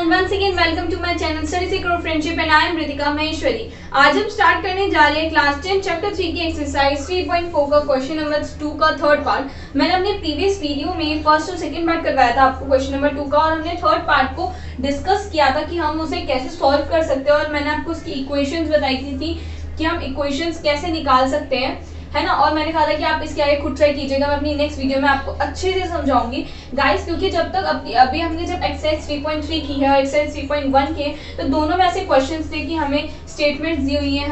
Everyone, once again welcome to my channel study secret friendship and I am Ritika Maheshwari. आज हम start करने जा रहे हैं क्लास 10 चैप्टर 3 की एक्सरसाइज 3.4 का क्वेश्चन नंबर 2 का थर्ड पार्ट। मैंने अपने प्रीवियस वीडियो में फर्स्ट और सेकंड पार्ट करवाया था आपको क्वेश्चन नंबर 2 का, और हमने थर्ड पार्ट को डिस्कस किया था कि हम उसे कैसे सॉल्व कर सकते हैं, और मैंने आपको उसकी इक्वेशंस बताई थी कि हम इक्वेशंस कैसे निकाल सकते हैं, है ना। और मैंने कहा था कि आप इसके आगे खुद ट्राई कीजिएगा, मैं अपनी नेक्स्ट वीडियो में आपको अच्छे से समझाऊंगी गाइस, क्योंकि जब तक अभी हमने जब एक्सरसाइज 3.3 की है और एक्सरसाइज 3.1 के, तो दोनों में ऐसे क्वेश्चंस थे कि हमें स्टेटमेंट्स दी हुई हैं,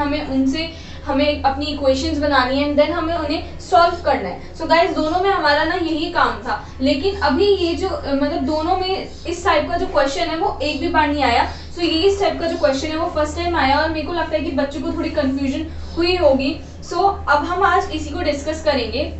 हमें अपनी इक्वेशंस बनानी है एंड देन हमें उन्हें सॉल्व करना है। सो गाइस दोनों में हमारा ना यही काम था, लेकिन अभी ये जो मतलब दोनों में इस टाइप का जो क्वेश्चन है वो एक भी बार नहीं आया। सो ये इस टाइप का जो क्वेश्चन है वो फर्स्ट टाइम आया, और मेरे को लगता है कि बच्चों को थोड़ी कंफ्यूजन हुई होगी। सो अब हम आज इसी को डिस्कस करेंगे।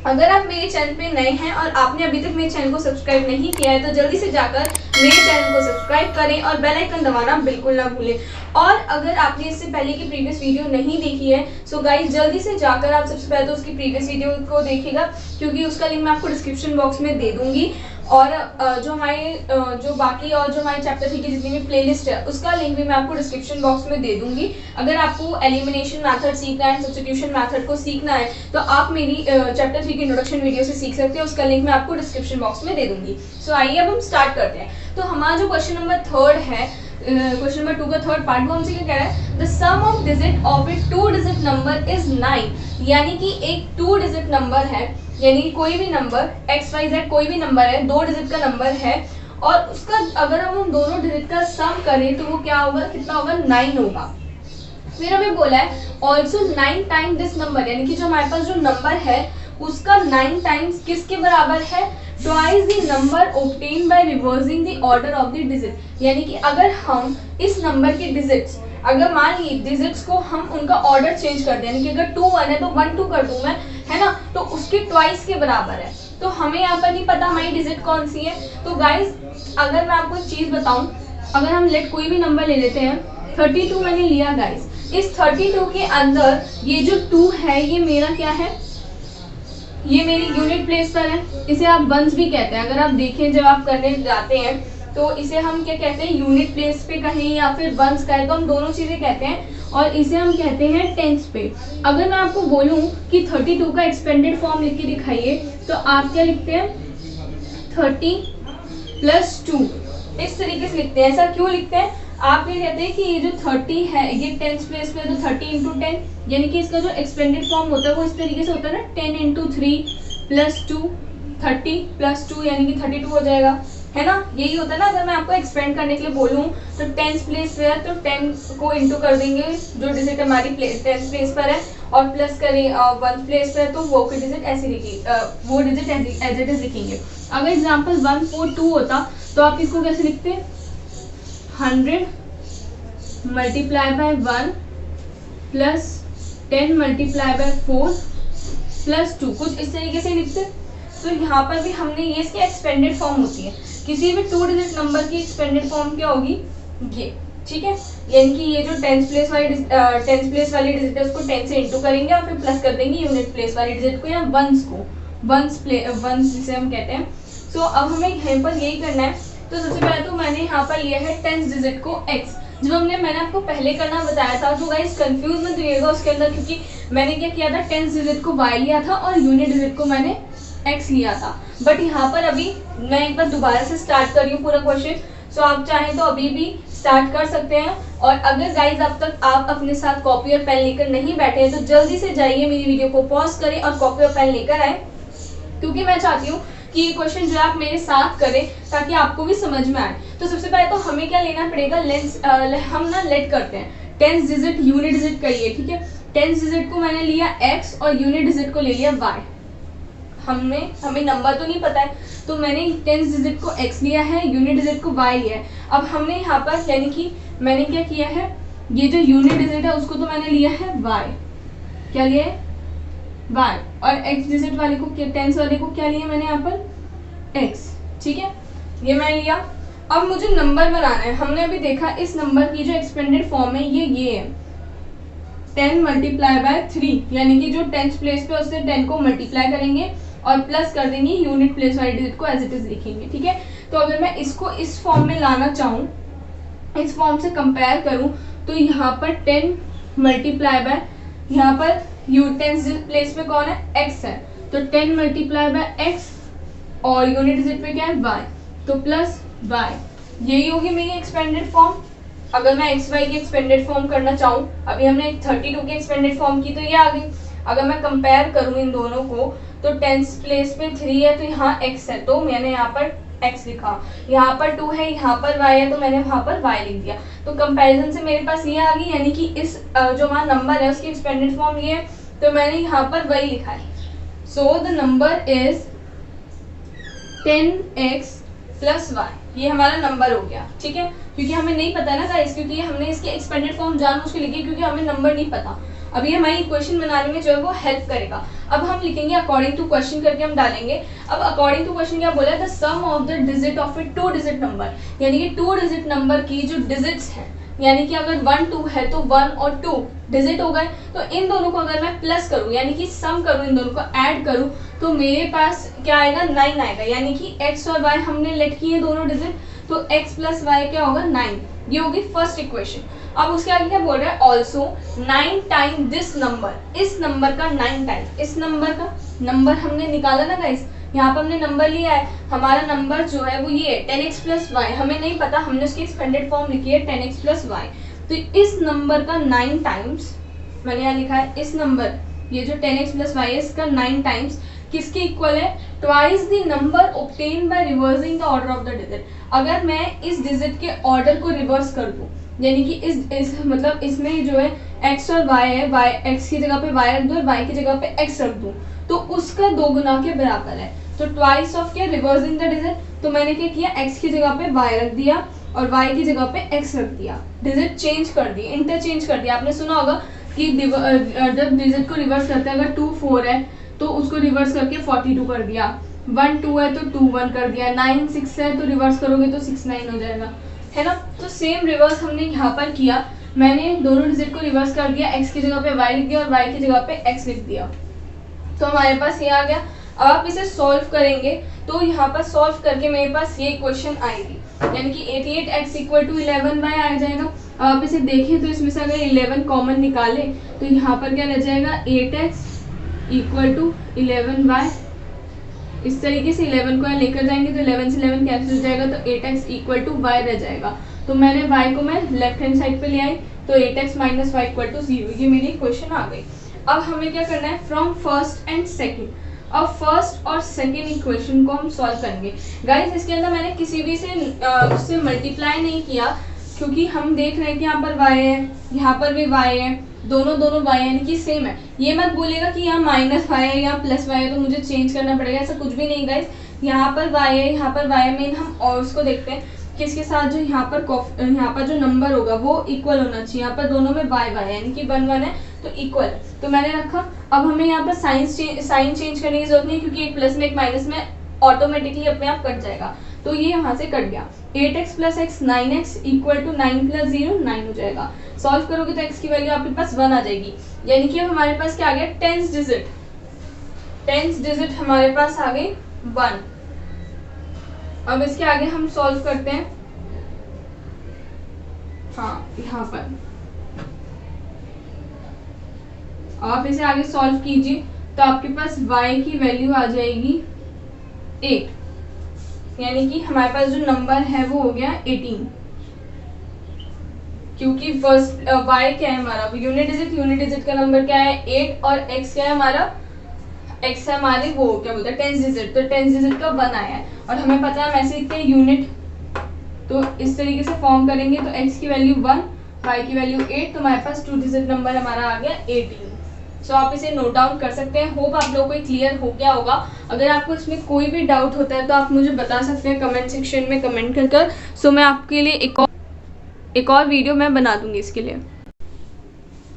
अगर आप मेरे चैनल पे नए हैं और आपने अभी तक मेरे चैनल को सब्सक्राइब नहीं किया है, तो जल्दी से जाकर मेरे चैनल को सब्सक्राइब करें और बेल आइकन दबाना बिल्कुल ना भूलें। और अगर आपने इससे पहले की प्रीवियस वीडियो नहीं देखी है, सो गाइस जल्दी से जाकर आप सबसे पहले तो उसकी प्रीवियस वीडियो को देखिएगा, क्योंकि उसका लिंक मैं आपको डिस्क्रिप्शन बॉक्स में दे दूंगी। और जो हमारे चैप्टर 3 की जितनी भी प्लेलिस्ट है उसका लिंक भी मैं आपको डिस्क्रिप्शन बॉक्स में दे दूंगी। अगर आपको एलिमिनेशन मेथड सीखना है, सब्स्टिट्यूशन मेथड को सीखना है, तो आप मेरी चैप्टर 3 की इंट्रोडक्शन वीडियो से सीख सकते हैं, उसका लिंक मैं आपको डिस्क्रिप्शन बॉक्स में दे दूंगी। सो आइए अब हम स्टार्ट करते हैं। तो हमारा जो क्वेश्चन नंबर थर्ड है, क्वेश्चन नंबर 2 का थर्ड पार्ट, वो हमसे क्या कह रहा है, the sum of digit of a 2 digit number is 9। यानी कि एक 2 डिजिट नंबर है, यानी कोई भी नंबर XYZ कोई भी नंबर है, 2 डिजिट का नंबर है, और उसका अगर हम उन दोनों डिजिट का सम करें तो वो क्या होगा, कितना होगा, 9 होगा। फिर हमें बोला है ऑल्सो 9 टाइम दिस नंबर, यानी कि जो हमारे पास जो नंबर है उसका 9 टाइम्स किसके बराबर है, twice the number obtain by reversing the order of the digit. यानी कि अगर हम इस नंबर के डिजिट्स, अगर मान ली डिजिट्स को हम उनका ऑर्डर चेंज कर दें, यानी कि अगर 2 1 है तो 1 2 कर दूं मैं, है ना, तो उसके ट्वाइस के बराबर है। तो हमें यहाँ पर नहीं पता हमारी डिजिट कौन सी है। तो गाइस अगर मैं आपको एक चीज बताऊं, अगर हम लेट कोई भी नंबर ले लेते हैं, 32 मैंने लिया गाइस, इस 32 के अंदर ये जो 2 है ये मेरा क्या है, ये मेरी यूनिट प्लेस पर है, इसे आप वंस भी कहते हैं। अगर आप देखें जब आप करने जाते हैं तो इसे हम क्या कहते हैं, यूनिट प्लेस पे कहें या फिर वंस कहें, तो हम दोनों चीजें कहते हैं, और इसे हम कहते हैं टेंस पे। अगर मैं आपको बोलूं कि 32 का एक्सपेंडेड फॉर्म लिख के दिखाइए, तो आप क्या लिखते हैं, 30 + 2 इस तरीके से लिखते हैं। ऐसा क्यों लिखते हैं, आप ये कहते हैं कि ये जो 30 है ये टेंस प्लेस पे, तो 30 × 10, यानी कि इसका जो एक्सपेंडेड फॉर्म होता है वो इस तरीके से होता है ना, 10 × 3 + 2, 30 + 2 यानी कि 32 हो जाएगा, है ना। यही होता है ना, अगर मैं आपको एक्सपेंड करने के लिए बोलूं तो टेंस प्लेस पे है तो 10 को इंटू कर देंगे जो डिजिट हमारी टेंस प्लेस पर है, और प्लस करें वन प्लेस पर है तो वो डिजिट ऐसे लिखिए, वो डिजिट एज इट इज लिखेंगे। अगर एग्जाम्पल 142 होता तो आप इसको कैसे लिखते, 100 × 1 + 10 × 4 + 2, कुछ इस तरीके से लिखते। तो यहाँ पर भी हमने ये इसकी एक्सपेंडेड फॉर्म होती है, किसी भी 2 डिजिट नंबर की एक्सपेंडेड फॉर्म क्या होगी, ये, ठीक है। यानी कि ये जो टेंस प्लेस वाली डिजिट है उसको 10 से इंटू करेंगे और फिर प्लस कर देंगे यूनिट प्लेस वाली डिजिट को या वंस को, वंस जिसे हम कहते हैं। सो अब हमें यहाँ पर यही करना है। तो सबसे पहले तो मैंने यहाँ पर लिया है टेंस डिजिट को x, जो मैंने आपको पहले करना बताया था। तो गाइस कंफ्यूज मत होइएगा उसके अंदर, क्योंकि मैंने क्या किया था, टेंस डिजिट को y लिया था और यूनिट डिजिट को मैंने x लिया था। बट यहाँ पर अभी मैं एक बार दोबारा से स्टार्ट कर रही हूँ पूरा क्वेश्चन। सो आप चाहें तो अभी भी स्टार्ट कर सकते हैं, और अगर गाइज अब तक आप अपने साथ कॉपी और पेन लेकर नहीं बैठे हैं तो जल्दी से जाइए, मेरी वीडियो को पॉज करें और कॉपी और पेन लेकर आए, क्योंकि मैं चाहती हूँ कि ये क्वेश्चन जो आप मेरे साथ करें ताकि आपको भी समझ में आए। तो सबसे पहले तो हमें क्या लेना पड़ेगा, हम ना लेट करते हैं, टेंस डिजिट यूनिट डिजिट करिए, ठीक है। टेंस डिजिट को मैंने लिया x और यूनिट डिजिट को ले लिया y। हमें नंबर तो नहीं पता है, तो मैंने टेंस डिजिट को x लिया है, यूनिट डिजिट को y लिया है। अब हमने यहाँ पर यानी कि मैंने क्या किया है, ये जो यूनिट डिजिट है उसको तो मैंने लिया है y, क्या लिया है, y, और x डिजिट वाले को, टेंस वाले को क्या लिया मैंने यहाँ पर, x, ठीक है, ये मैंने लिया। अब मुझे नंबर बनाना है। हमने अभी देखा इस नंबर की जो एक्सपेंडेड फॉर्म है ये है 10 × 3, यानी कि जो टेंस प्लेस पे उससे 10 को मल्टीप्लाई करेंगे और प्लस कर देंगे यूनिट प्लेस वाली डिजिट को एज इट इज लिखेंगे, ठीक है। तो अगर मैं इसको इस फॉर्म में लाना चाहूँ, इस फॉर्म से कंपेयर करूँ, तो यहाँ पर 10 मल्टीप्लाई बाय, यहाँ पर टेंस प्लेस पे कौन है, x है, तो 10 मल्टीप्लाई बाय x और यूनिट डिजिट पे क्या है, y, तो प्लस y, यही होगी मेरी एक्सपेंडेड फॉर्म। अगर मैं एक्स वाई की एक्सपेंडेड फॉर्म करना चाहूँ, अभी हमने 32 की एक्सपेंडेड फॉर्म की तो ये आ गई। अगर मैं कंपेयर करूँ इन दोनों को, तो 10 प्लेस पे 3 है, तो यहाँ x है, तो मैंने यहाँ पर x लिखा, यहाँ पर 2 है, यहाँ पर y है, तो मैंने वहाँ पर y लिख दिया। तो कंपैरिजन से मेरे पास ये आ गई, यानी कि इस जो हमारा नंबर है उसकी एक्सपेंडेड फॉर्म ये है, तो मैंने यहाँ पर वही लिखा है। So the number is 10x plus y, ये हमारा नंबर हो गया, ठीक है। क्योंकि हमें नहीं पता ना गाइस, क्योंकि हमने इसकी एक्सपेंडेड फॉर्म जानबूझ के लिखी, क्योंकि हमें नंबर नहीं पता। अभी हमारी इक्वेशन बनाने में जो है वो हेल्प करेगा। अब हम लिखेंगे अकॉर्डिंग टू क्वेश्चन करके हम डालेंगे। अब अकॉर्डिंग टू क्वेश्चन क्या बोला है, the sum of the digit of a 2 digit number, यानी कि 2 डिजिट नंबर की जो डिजिट्स हैं, यानी कि अगर 1 2 है तो 1 और 2 डिजिट हो गए, तो इन दोनों को अगर मैं प्लस करूं, यानी कि सम करूं, इन दोनों को ऐड करूं, तो मेरे पास क्या आएगा, 9 आएगा। यानी कि x और y हमने लेट किए दोनों डिजिट, तो x प्लस वाई क्या होगा, 9। ये होगी फर्स्ट इक्वेशन। अब उसके आगे क्या बोल रहा है, ऑल्सो 9 टाइम दिस नंबर, इस नंबर का 9 टाइम, इस नंबर का नंबर हमने निकाला ना गाइस, यहाँ पर हमने नंबर लिया है, हमारा नंबर जो है वो ये है 10x प्लस वाई, हमें नहीं पता, हमने उसकी एक्सपेंडेड फॉर्म लिखी है 10x प्लस वाई। तो इस नंबर का 9 टाइम्स, मैंने यहाँ लिखा है इस नंबर, ये जो 10x प्लस वाई है इसका 9 टाइम्स किसके इक्वल है, twice the number obtain by reversing the order of the digit. अगर मैं इस डिजिट के ऑर्डर को रिवर्स कर दूं, यानी कि इस मतलब इसमें जो है x और y है, y x की जगह पे y रख दूं और y की जगह पे x रख दूं, तो उसका 2 गुना के बराबर है। तो ट्वाइस ऑफ क्या, रिवर्सिंग द डिजिट, तो मैंने क्या किया, x की जगह पे y रख दिया और y की जगह पे x रख दिया, डिजिट चेंज कर दी, इंटरचेंज कर दिया। आपने सुना होगा कि जब डिजिट को रिवर्स करते हैं, अगर 2 4 है तो उसको रिवर्स करके 42 कर दिया, 1 2 है तो 2 1 कर दिया, 9 6 है तो रिवर्स करोगे तो 6 9 हो जाएगा, है ना। तो सेम रिवर्स हमने यहाँ पर किया, मैंने दोनों डिजिट को रिवर्स कर दिया, x की जगह पे y लिख दिया और y की जगह पे x लिख दिया, तो हमारे पास ये आ गया। अब आप इसे सॉल्व करेंगे, तो यहाँ पर सॉल्व करके मेरे पास ये इक्वेशन आएगी, यानी कि 88x इक्वल टू 11y आ जाएगा। अब आप इसे देखें तो इसमें से अगर 11 कॉमन निकाले तो यहाँ पर क्या रह जाएगा, 8x इक्वल टू 11y। इस तरीके से 11 को यहाँ लेकर जाएंगे तो 11 से 11 कैंसिल हो जाएगा, तो 8x इक्वल टू y रह जाएगा। तो मैंने y को मैं लेफ्ट हैंड साइड पे ले आई, तो 8x minus Y equal to 0, ये मेरी इक्वेशन आ गई। अब हमें क्या करना है, फ्रॉम फर्स्ट एंड सेकेंड, अब फर्स्ट और सेकेंड इक्वेशन को हम सॉल्व करेंगे। गाइस इसके अंदर मैंने किसी भी से उससे मल्टीप्लाई नहीं किया, क्योंकि हम देख रहे हैं कि यहाँ पर y है, यहाँ पर भी y है, दोनों y यानी कि सेम है। ये मत बोलेगा कि यहाँ माइनस y है या प्लस y है तो मुझे चेंज करना पड़ेगा, ऐसा कुछ भी नहीं गाइस। यहाँ पर y है, यहाँ पर y है, मेन हम और उसको देखते हैं किसके साथ, जो यहाँ पर जो नंबर होगा वो इक्वल होना चाहिए। यहाँ पर दोनों में y यानी कि 1 1 है तो इक्वल, तो मैंने रखा। अब हमें यहाँ पर साइन चेंज करने की जरूरत नहीं, क्योंकि एक प्लस में एक माइनस में ऑटोमेटिकली अपने आप कट जाएगा, तो ये यहाँ से कट गया। 8x plus x 9x equal to 9 plus 0 9 हो जाएगा। सॉल्व करोगे तो x की वैल्यू आपके पास 1 आ जाएगी, यानी कि अब हमारे पास क्या आ गया, टेंस डिजिट हमारे पास आ गई 1। अब इसके आगे हम सॉल्व करते हैं, हाँ यहाँ पर आप इसे आगे सॉल्व कीजिए तो आपके पास y की वैल्यू आ जाएगी 8, यानी कि हमारे पास जो नंबर है वो हो गया 18, क्योंकि फर्स्ट y क्या है हमारा, यूनिट डिजिट का नंबर क्या है 8 और x क्या है हमारा, x है हमारे वो क्या बोलते हैं टेंस डिजिट, तो टेंस डिजिट का 1 आया है और हमें पता है हम ऐसे लिखते हैं यूनिट, तो इस तरीके से फॉर्म करेंगे तो x की वैल्यू 1 y की वैल्यू 8, तो हमारे पास 2 डिजिट नंबर हमारा आ गया 18। सो आप इसे नोट डाउन कर सकते हैं। होप आप लोगों को क्लियर हो गया होगा। अगर आपको इसमें कोई भी डाउट होता है तो आप मुझे बता सकते हैं कमेंट सेक्शन में कमेंट कर सो मैं आपके लिए एक और वीडियो मैं बना दूंगी इसके लिए।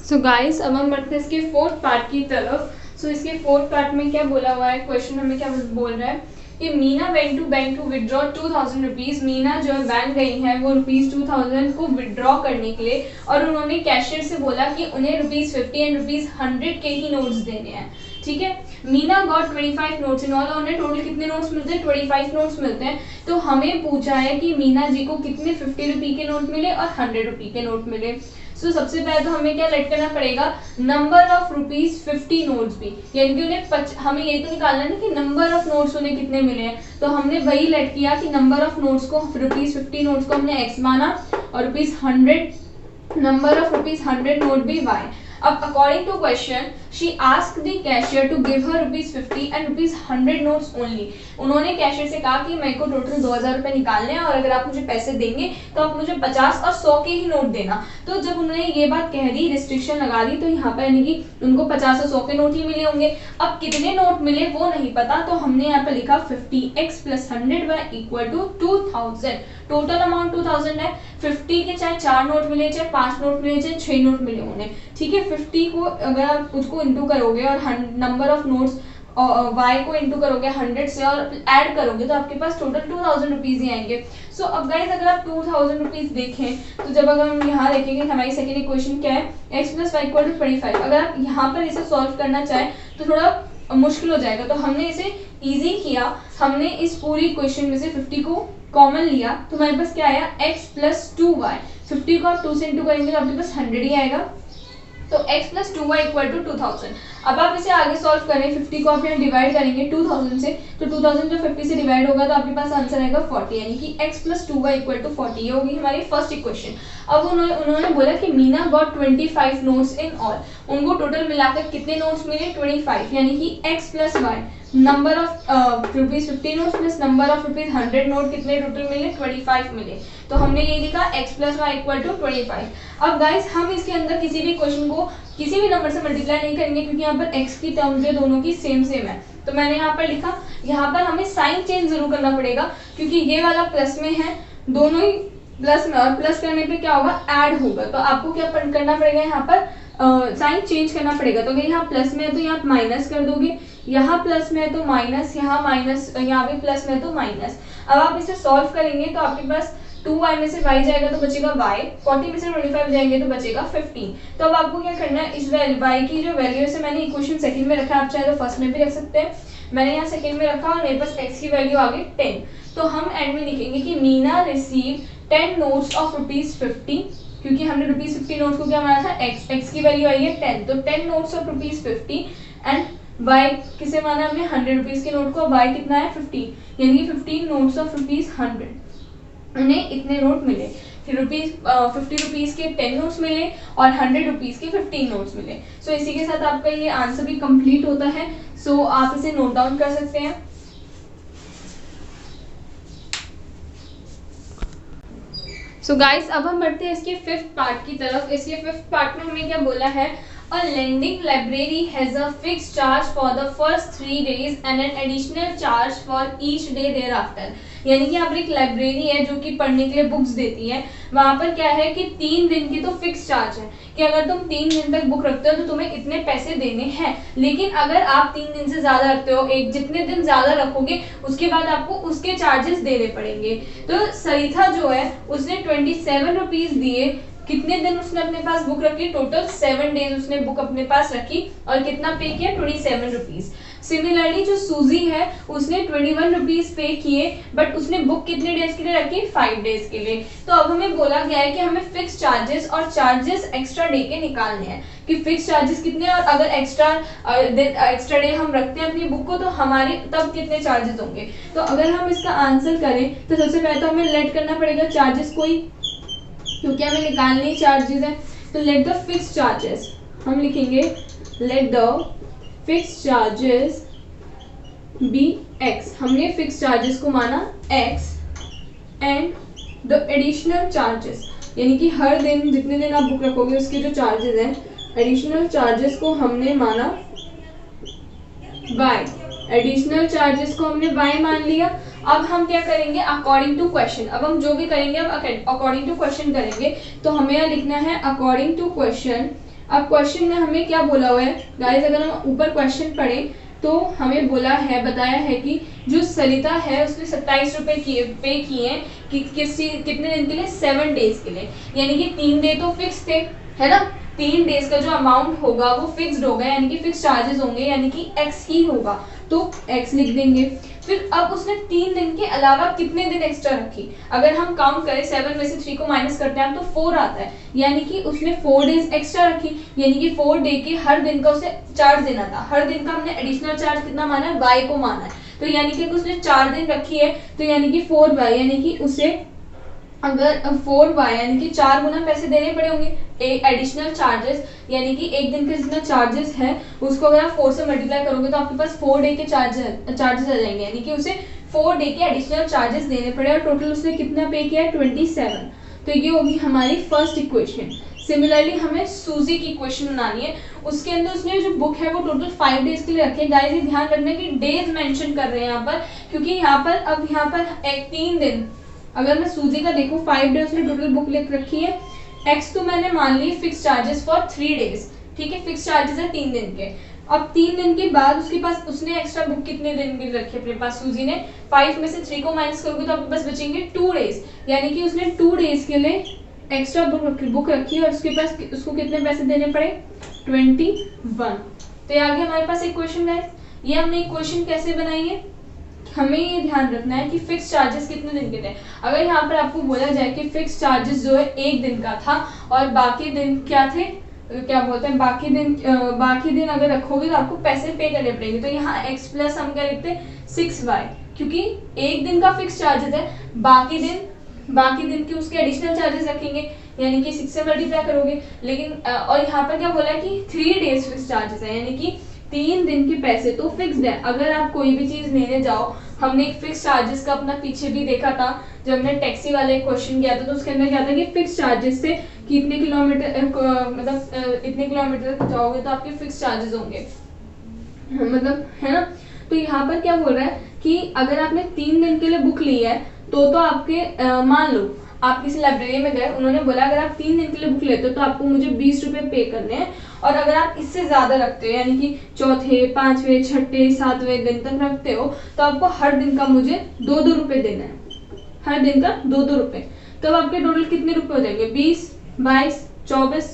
सो गाइस अब हम बढ़ते हैं इसके फोर्थ पार्ट की तरफ। सो इसके फोर्थ पार्ट में क्या बोला हुआ है, क्वेश्चन हमें क्या बोल रहा है कि Meena went to bank to withdraw 2000 rupees. Meena जो है बैंक गई है वो ₹2000 को विड्रॉ करने के लिए, और उन्होंने कैशियर से बोला कि उन्हें ₹50 एंड ₹100 के ही नोट्स देने हैं। ठीक है। Meena got 25 notes in all, उन्हें टोटल कितने नोट्स मिलते हैं, 25 नोट्स मिलते हैं। तो हमें पूछा है कि मीना जी को कितने 50 रुपये के नोट मिले और 100 रुपये के नोट मिले। सो सबसे पहले तो हमें क्या लेट करना पड़ेगा, नंबर ऑफ रुपीज 50 नोट्स भी, यानी कि उन्हें हमें ये तो निकालना है ना कि नंबर ऑफ नोट्स उन्हें कितने मिले हैं। तो हमने वही लेट किया कि नंबर ऑफ नोट्स को रुपीज 50 नोट्स को हमने x माना और rupees 100 number of rupees 100 note भी y। अब according to question she asked the cashier to give her rupees 50 and rupees 100 notes only. उन्होंने कैशियर से कहा कि मेरे को टोटल 2000 रुपए निकालने हैं और अगर आप मुझे पैसे देंगे तो आप मुझे 50 और 100 के ही नोट देना। तो जब उन्होंने ये बात कह दी, रिस्ट्रिक्शन लगा दी, तो यहाँ पर यानी कि उनको 50 और 100 के नोट ही मिले होंगे। अब कितने नोट मिले वो नहीं पता, तो हमने यहाँ पर लिखा 50x + 100 y = 2000। टोटल अमाउंट 2000 है। 50 के चाहे 4 नोट मिले, चाहे 5 नोट मिले, चाहे 6 नोट मिले उन्हें, ठीक है। 50 को अगर आप उसको इंटू करोगे और नंबर ऑफ नोट्स y को इंटू करोगे 100 से और ऐड करोगे तो आपके पास टोटल 2000 रुपीज ही आएंगे। सो अब गाइस अगर आप 2000 रुपीज देखें तो जब अगर हम यहाँ देखेंगे हमारी सेकेंड इक्वेशन क्या है, x + y = 25। अगर आप यहाँ पर इसे सॉल्व करना चाहें तो थोड़ा मुश्किल हो जाएगा, तो हमने इसे इजी किया। हमने इस पूरी इक्वेशन में से 50 को कॉमन लिया तो हमारे पास क्या आया, x + 2y। 50 को आप 2 से इंटू करेंगे तो आपके पास 100 ही आएगा। तो x + 2y = 2000। अब आप इसे आगे सॉल्व करें, 50 को आप यहाँ डिवाइड करेंगे 2000 से, तो 2000 जो 50 से डिवाइड होगा तो आपके पास आंसर आएगा 40, यानी कि x + 2y = 40। ये होगी हमारी फर्स्ट इक्वेशन। अब उन्होंने बोला कि Meena got 25 notes in all, उनको टोटल मिलाकर कितने नोट्स मिले, 25, यानी कि x + y number of rupees 50 notes plus number of rupees 100 note कितने टोटल मिले, 25 मिले। तो हमने ये लिखा x + y = 25। अब गाइस हम इसके अंदर किसी भी क्वेश्चन को किसी भी नंबर से मल्टीप्लाई नहीं करेंगे क्योंकि यहाँ पर x की टर्म जो दोनों की सेम है। तो मैंने यहाँ पर लिखा, यहाँ पर हमें साइन चेंज जरूर करना पड़ेगा क्योंकि ये वाला प्लस में है, दोनों ही प्लस में, और प्लस करने पे क्या होगा, ऐड होगा। तो आपको क्या करना पड़ेगा, यहाँ पर साइन चेंज करना पड़ेगा। तो अगर यहाँ प्लस में है तो यहाँ माइनस कर दोगे, यहाँ प्लस में है तो माइनस, यहाँ माइनस, यहाँ भी प्लस में है तो माइनस। अब आप इसे सॉल्व करेंगे तो आपके पास 2y में से y जाएगा तो बचेगा y, 40 में से 25 जाएंगे तो बचेगा 15। तो अब आपको क्या करना है, इस y की जो वैल्यू से मैंने इक्वेशन सेकंड में रखा, आप चाहे तो फर्स्ट में भी रख सकते हैं, मैंने यहाँ सेकंड में रखा और मेरे पास x की वैल्यू आ गई 10। तो हम एंड में लिखेंगे कि मीना रिसीव 10 नोट्स ऑफ ₹50, क्योंकि हमने ₹50 नोट्स को क्या माना था, x की वैल्यू आई है 10, तो 10 नोट्स ऑफ ₹50 एंड y किसे माना हमने, 100 रुपीज के नोट को, y कितना है 15, यानी कि 15 नोट्स ऑफ ₹100, उन्हें इतने नोट मिले। फिर 50 रुपीज के 10 नोट्स मिले और 100 रुपीज के 15 नोट्स मिले। सो इसी के साथ आपका ये आंसर भी कंप्लीट होता है। सो आप इसे नोट डाउन कर सकते हैं। सो गाइस अब हम बढ़ते हैं इसके 5th पार्ट की तरफ। इसके 5th पार्ट में हमें क्या बोला है, A lending library has a fixed charge for the first 3 days and an additional charge for each day thereafter। यानी कि यहाँ पर एक लाइब्रेरी है जो कि पढ़ने के लिए बुक्स देती है, वहाँ पर क्या है कि 3 दिन की तो फिक्स चार्ज है कि अगर तुम 3 दिन तक बुक रखते हो तो तुम्हें इतने पैसे देने हैं। लेकिन अगर आप 3 दिन से ज़्यादा रखते हो, एक जितने दिन ज़्यादा रखोगे उसके बाद आपको उसके चार्जेस देने पड़ेंगे। तो सरिता जो है उसने 27 रुपीज़ दिए। कितने दिन उसने अपने पास बुक रखी, टोटल 7 डेज उसने बुक अपने पास रखी और कितना पे किया, 27 रुपीज़। सिमिलरली जो सूजी है उसने 21 रुपीज़ पे किए, बट उसने बुक कितने डेज के लिए रखी, 5 डेज के लिए। तो अब हमें बोला गया है कि हमें फिक्स चार्जेस और चार्जेस एक्स्ट्रा डे के निकालने हैं कि फिक्स चार्जेस कितने हैं और अगर एक्स्ट्रा डे हम रखते हैं अपनी बुक को तो हमारे तब कितने चार्जेस होंगे। तो अगर हम इसका आंसर करें तो सबसे पहले तो हमें लेट करना पड़ेगा चार्जेस कोई, क्योंकि हमें निकालने चार्जेस है। तो लेट द फिक्स चार्जेस, हम लिखेंगे let the fix charges be x। हमने फिक्स चार्जेस को माना x and the additional charges, यानी कि हर दिन जितने दिन आप बुक रखोगे उसके जो चार्जेस हैं, एडिशनल चार्जेस को हमने माना y। एडिशनल चार्जेस को हमने y मान लिया। अब हम क्या करेंगे, अकॉर्डिंग टू क्वेश्चन। अब हम जो भी करेंगे अब अकॉर्डिंग टू क्वेश्चन करेंगे। तो हमें यहाँ लिखना है अकॉर्डिंग टू क्वेश्चन। अब क्वेश्चन में हमें क्या बोला हुआ है गाइस, अगर हम ऊपर क्वेश्चन पढ़ें तो हमें बोला है, बताया है कि जो सरिता है उसने 27 रुपये पे किए कि कितने दिन के लिए, 7 डेज के लिए, यानी कि 3 डे तो फिक्स थे, है ना। 3 डेज का जो अमाउंट होगा वो फिक्स्ड होगा, यानी कि फिक्स चार्जेस होंगे, यानी कि x ही होगा, तो x लिख देंगे। फिर अब उसने 3 दिन के अलावा कितने दिन एक्स्ट्रा रखी, अगर हम काउंट करें 7 में से 3 को माइनस करते हैं तो 4 आता है, यानी कि उसने 4 डेज एक्स्ट्रा रखी, यानी कि 4 डे के हर दिन का उसे चार्ज देना था। हर दिन का हमने एडिशनल चार्ज कितना माना है, y को माना है, तो यानी कि उसने 4 दिन रखी है, तो यानी कि 4y, यानी कि उसे अगर 4y यानी कि 4 गुना पैसे देने पड़े होंगे एडिशनल चार्जेस, यानी कि एक दिन के जितना चार्जेस है उसको अगर आप 4 से मल्टीप्लाई करोगे तो आपके पास 4 डे के चार्जेस आ जाएंगे, यानी कि उसे 4 डे के एडिशनल चार्जेस देने पड़े और टोटल उसने कितना पे किया, 27। तो ये होगी हमारी फर्स्ट इक्वेशन। सिमिलरली हमें सूजी की इक्वेशन बनानी है, उसके अंदर उसने जो बुक है वो टोटल 5 डेज के लिए रखे। गाइस ये ध्यान रखना कि डेज मेंशन कर रहे हैं यहाँ पर, क्योंकि यहाँ पर एक 3 दिन, अगर मैं सूजी का देखूं 5 डेज में टोटल बुक लिख रखी है, एक्स तो मैंने मान ली फिक्स चार्जेस फॉर 3 डेज, ठीक है, फिक्स चार्जेस है 3 दिन के। अब 3 दिन के बाद उसके पास उसने एक्स्ट्रा बुक कितने दिन की रखी अपने पास, सूजी ने 5 में से 3 को माइनस करोगे तो आपके पास बचेंगे 2 डेज, यानी कि उसने 2 डेज के लिए एक्स्ट्रा बुक रखी और उसके पास उसको कितने पैसे देने पड़े, 21। तो ये आ गया हमारे पास इक्वेशन गाइस। ये हमने इक्वेशन कैसे बनाई है, हमें ये ध्यान रखना है कि फिक्स चार्जेस कितने दिन के थे। अगर यहाँ पर आपको बोला जाए कि फिक्स चार्जेस जो है 1 दिन का था और बाकी दिन क्या थे, क्या बोलते हैं, बाकी दिन अगर रखोगे तो आपको पैसे पे करने पड़ेंगे, तो यहाँ x प्लस हम क्या लिखते हैं 6y, क्योंकि 1 दिन का फिक्स चार्जेस है, बाकी दिन के उसके एडिशनल चार्जेस रखेंगे, यानी कि 6 से मल्टीप्लाई करोगे। लेकिन और यहाँ पर क्या बोला है कि 3 डेज फिक्स चार्जेस है, यानी कि 3 दिन के पैसे तो फिक्स्ड है। अगर आप कोई भी चीज लेने जाओ, हमने एक फिक्स चार्जेस का अपना पीछे भी देखा था जब हमने टैक्सी वाले क्वेश्चन किया था, तो उसके अंदर क्या था कि फिक्स चार्जेस से कितने किलोमीटर मतलब इतने किलोमीटर तक जाओगे तो आपके फिक्स चार्जेस होंगे, मतलब है ना। तो यहाँ पर क्या बोल रहा है कि अगर आपने 3 दिन के लिए बुक ली है तो आपके मान लो आप किसी लाइब्रेरी में गए, उन्होंने बोला अगर आप 3 दिन के लिए बुक लेते हो तो आपको मुझे 20 रुपए पे करने हैं, और अगर आप इससे ज्यादा रखते हो यानी कि चौथे 5वें 6ठे 7वें दिन तक रखते हो तो आपको हर दिन का मुझे 2-2 रुपए देना है, हर दिन का 2-2 रुपए। तो आपके टोटल कितने रुपए हो जाएंगे, 20, 22, 24,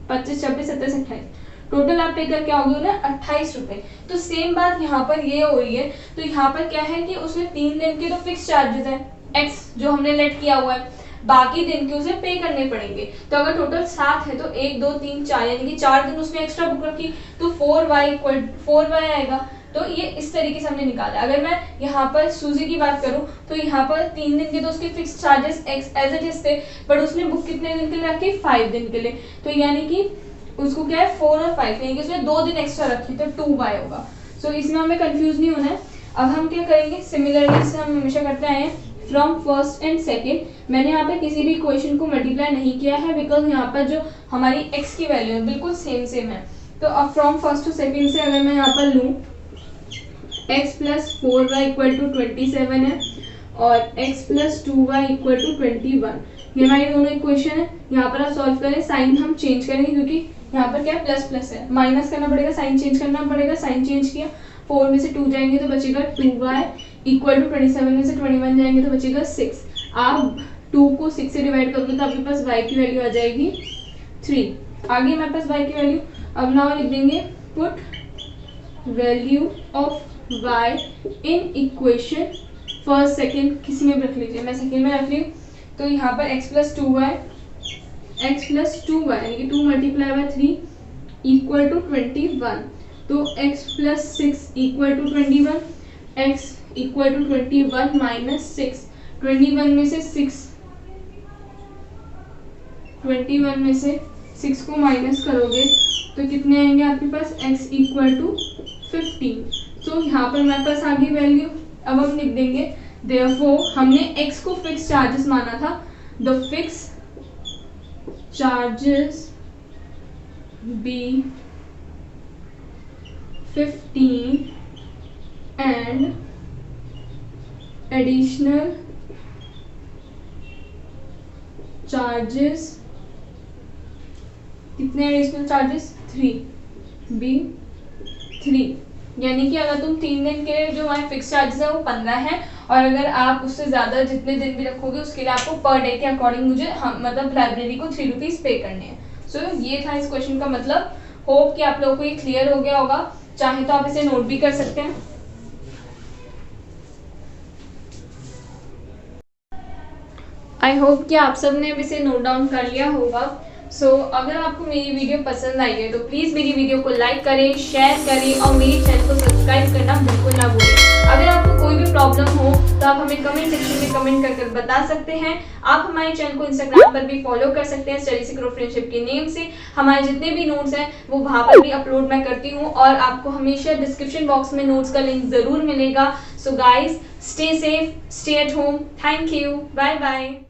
25, 26, 27, 28, टोटल आप पे करके आओगे ना 28 रुपए। तो सेम बात यहाँ पर ये हो रही है। तो यहाँ पर क्या है कि उसने 3 दिन के तो फिक्स चार्जेस है x जो हमने लेट किया हुआ है, बाकी दिन के उसे पे करने पड़ेंगे। तो अगर टोटल 7 है तो 1 2 3 4 यानी कि 4 दिन उसने एक्स्ट्रा बुक रखी, तो 4y आएगा। तो ये इस तरीके से हमने निकाला। अगर मैं यहाँ पर सूजी की बात करूँ तो यहाँ पर 3 दिन के तो उसके fix charges x as it is थे, बट उसने बुक कितने दिन के लिए रखी, 5 दिन के लिए, तो यानी कि उसको क्या है 4 और 5, यानी कि उसने 2 दिन एक्स्ट्रा रखी, तो 2y होगा। सो इसमें हमें कंफ्यूज नहीं होना है। अब हम क्या करेंगे, सिमिलरली से हम हमेशा करते आए हैं फ्रॉम फर्स्ट एंड सेकेंड। मैंने यहाँ पे किसी भी इक्वेशन को मल्टीप्लाई नहीं किया है बिकॉज यहाँ पर जो हमारी x की वैल्यू है बिल्कुल सेम है। तो अब फ्रॉम फर्स्ट टू सेकेंड से अगर मैं यहाँ पर लूँ x plus 4y equal to 27 है और x plus 2y equal to 21, ये हमारी दोनों इक्वेशन है। यहाँ पर आप सॉल्व करें, साइन हम चेंज करेंगे क्योंकि यहाँ पर क्या है प्लस प्लस है, माइनस करना पड़ेगा, साइन चेंज करना पड़ेगा। साइन चेंज किया, 4 में से 2 जाएंगे तो बचेगा 2y इक्वल टू 27 में से 21 जाएंगे तो बचेगा 6। आप 2 को 6 से डिवाइड करोगे तो आपके पास y की वैल्यू आ जाएगी 3। आगे हमारे पास y की वैल्यू, अब नाउ लिख देंगे put value of y in equation first second, किसी में रख लीजिए, मैं सेकेंड में रख ली। तो यहाँ पर x प्लस 2y यानी कि 2 मल्टीप्लाई बाय 3 इक्वल टू 21, तो x plus 6 equal to 21, x equal to 21 minus 6, 21 में से 6 को माइनस करोगे तो कितने आएंगे आपके पास, x इक्वल टू 15। तो यहाँ पर हमारे पास आ गई वैल्यू। अब हम लिख देंगे देयरफॉर हमने x को फिक्स चार्जेस माना था, the fix charges be 15 and additional charges, कितने एडिशनल चार्जेस, 3, यानी कि अगर तुम 3 दिन के जो हमारे फिक्स चार्जेस है वो 15 है, और अगर आप उससे ज़्यादा जितने दिन भी रखोगे उसके लिए आपको पर डे के अकॉर्डिंग मुझे मतलब लाइब्रेरी को 3 रुपीज़ पे करने हैं। सो ये था इस क्वेश्चन का मतलब। होप कि आप लोगों को ये क्लियर हो गया होगा। चाहे तो आप इसे नोट भी कर सकते हैं। आई होप कि आप सब ने अब इसे नोट डाउन कर लिया होगा। अगर आपको मेरी वीडियो पसंद आई है तो प्लीज़ मेरी वीडियो को लाइक करें, शेयर करें और मेरे चैनल को सब्सक्राइब करना बिल्कुल ना भूलें। अगर आपको कोई भी प्रॉब्लम हो तो आप हमें कमेंट सेक्शन में कमेंट कर बता सकते हैं। आप हमारे चैनल को इंस्टाग्राम पर भी फॉलो कर सकते हैं स्टडी से ग्रो फ्रेंडशिप के नेम से। हमारे जितने भी नोट्स हैं वो वहाँ पर भी अपलोड मैं करती हूँ और आपको हमेशा डिस्क्रिप्शन बॉक्स में नोट्स का लिंक ज़रूर मिलेगा। So guys, stay safe, stay at home. Thank you, bye bye.